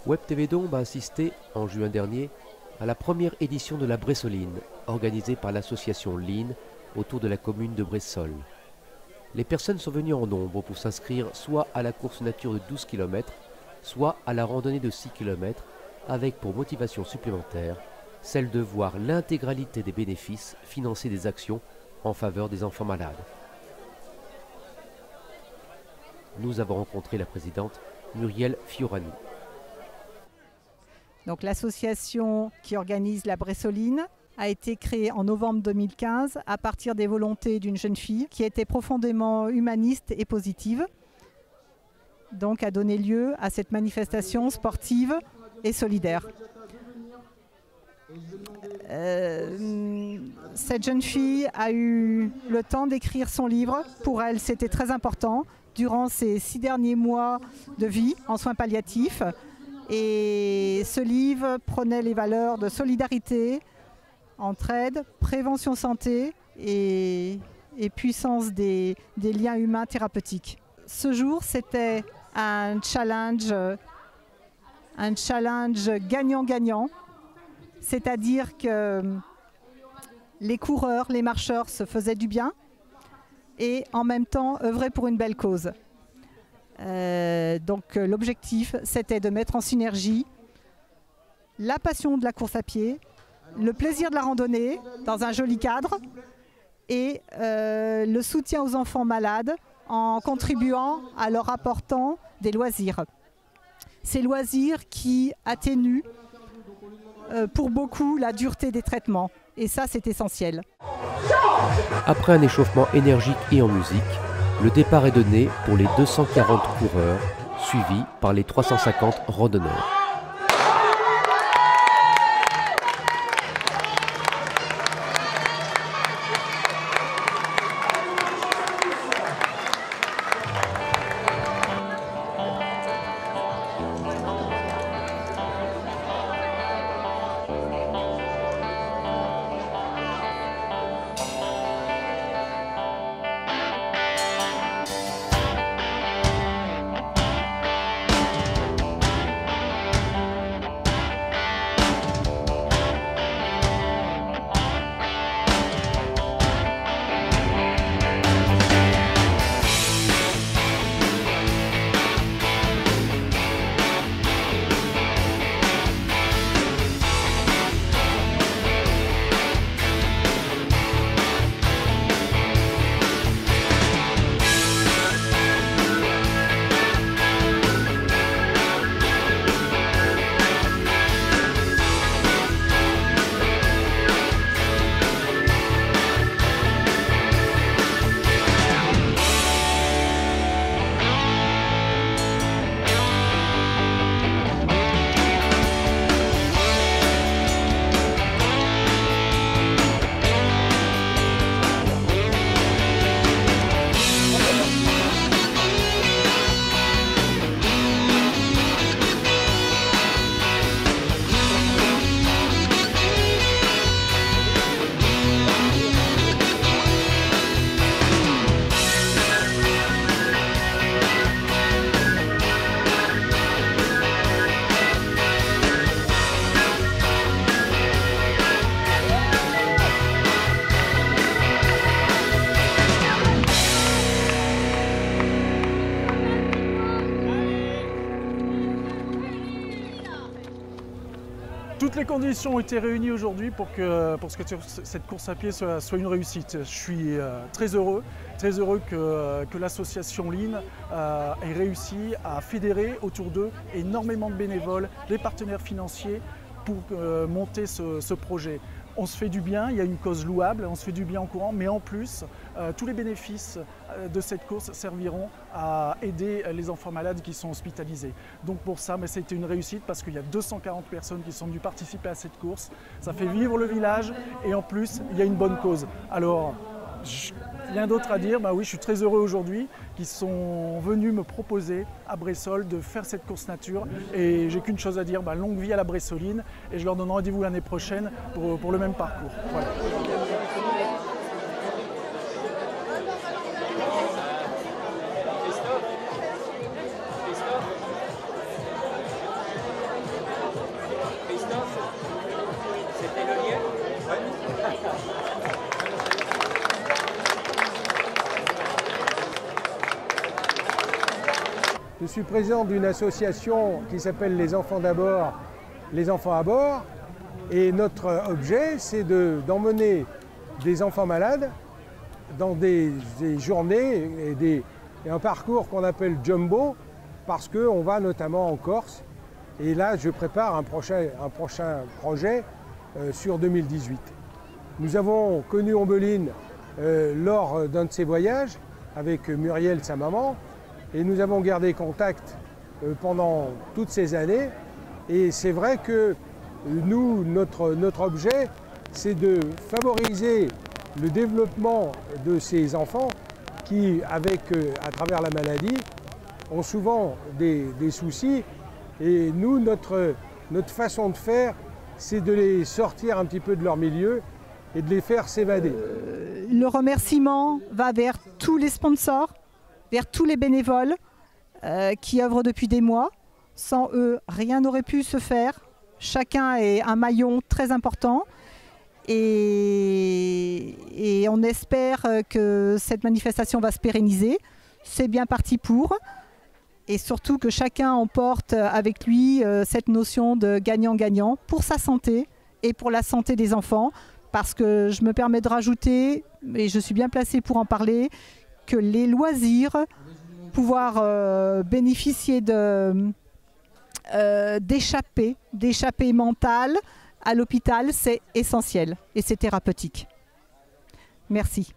Web TV Dombe a assisté, en juin dernier, à la première édition de la Bressoline, organisée par l'association Line autour de la commune de Bressol. Les personnes sont venues en nombre pour s'inscrire soit à la course nature de 12 km, soit à la randonnée de 6 km, avec pour motivation supplémentaire celle de voir l'intégralité des bénéfices financer des actions en faveur des enfants malades. Nous avons rencontré la présidente Muriel Fiorani. Donc l'association qui organise la Bressoline a été créée en novembre 2015 à partir des volontés d'une jeune fille qui était profondément humaniste et positive. Donc a donné lieu à cette manifestation sportive et solidaire. Cette jeune fille a eu le temps d'écrire son livre. Pour elle, c'était très important durant ses 6 derniers mois de vie en soins palliatifs. Et ce livre prenait les valeurs de solidarité, entraide, prévention santé et puissance des liens humains thérapeutiques. Ce jour, c'était un challenge gagnant-gagnant, c'est-à-dire que les coureurs, les marcheurs se faisaient du bien et en même temps œuvraient pour une belle cause. Donc l'objectif, c'était de mettre en synergie la passion de la course à pied, le plaisir de la randonnée dans un joli cadre et le soutien aux enfants malades en contribuant à leur apportant des loisirs. Ces loisirs qui atténuent pour beaucoup la dureté des traitements et ça c'est essentiel. Après un échauffement énergique et en musique, le départ est donné pour les 240 coureurs, suivis par les 350 randonneurs. Toutes les conditions ont été réunies aujourd'hui pour que cette course à pied soit une réussite. Je suis très heureux que l'association Line ait réussi à fédérer autour d'eux énormément de bénévoles, des partenaires financiers pour monter ce projet. On se fait du bien, il y a une cause louable, on se fait du bien en courant, mais en plus, tous les bénéfices de cette course serviront à aider les enfants malades qui sont hospitalisés. Donc pour ça, c'était une réussite parce qu'il y a 240 personnes qui sont venues participer à cette course. Ça fait vivre le village et en plus, il y a une bonne cause. Alors, rien d'autre à dire, oui, je suis très heureux aujourd'hui qu'ils sont venus me proposer à Bressol de faire cette course nature et j'ai qu'une chose à dire, longue vie à la Bressoline et je leur donne rendez-vous l'année prochaine pour le même parcours. Voilà. Je suis président d'une association qui s'appelle Les Enfants d'abord, les enfants à bord. Et notre objet, c'est d'emmener des enfants malades dans des journées et un parcours qu'on appelle Jumbo, parce qu'on va notamment en Corse. Et là, je prépare un prochain projet sur 2018. Nous avons connu Ombeline lors d'un de ces voyages avec Muriel, sa maman, et nous avons gardé contact pendant toutes ces années. Et c'est vrai que nous, notre objet, c'est de favoriser le développement de ces enfants qui, à travers la maladie, ont souvent des soucis. Et nous, notre façon de faire, c'est de les sortir un petit peu de leur milieu et de les faire s'évader. Le remerciement va vers tous les sponsors, vers tous les bénévoles qui œuvrent depuis des mois. Sans eux, rien n'aurait pu se faire. Chacun est un maillon très important. Et on espère que cette manifestation va se pérenniser. C'est bien parti pour. Et surtout que chacun emporte avec lui cette notion de gagnant-gagnant pour sa santé et pour la santé des enfants. Parce que je me permets de rajouter, et je suis bien placée pour en parler, que les loisirs, pouvoir bénéficier d'échappées mentales à l'hôpital, c'est essentiel et c'est thérapeutique. Merci.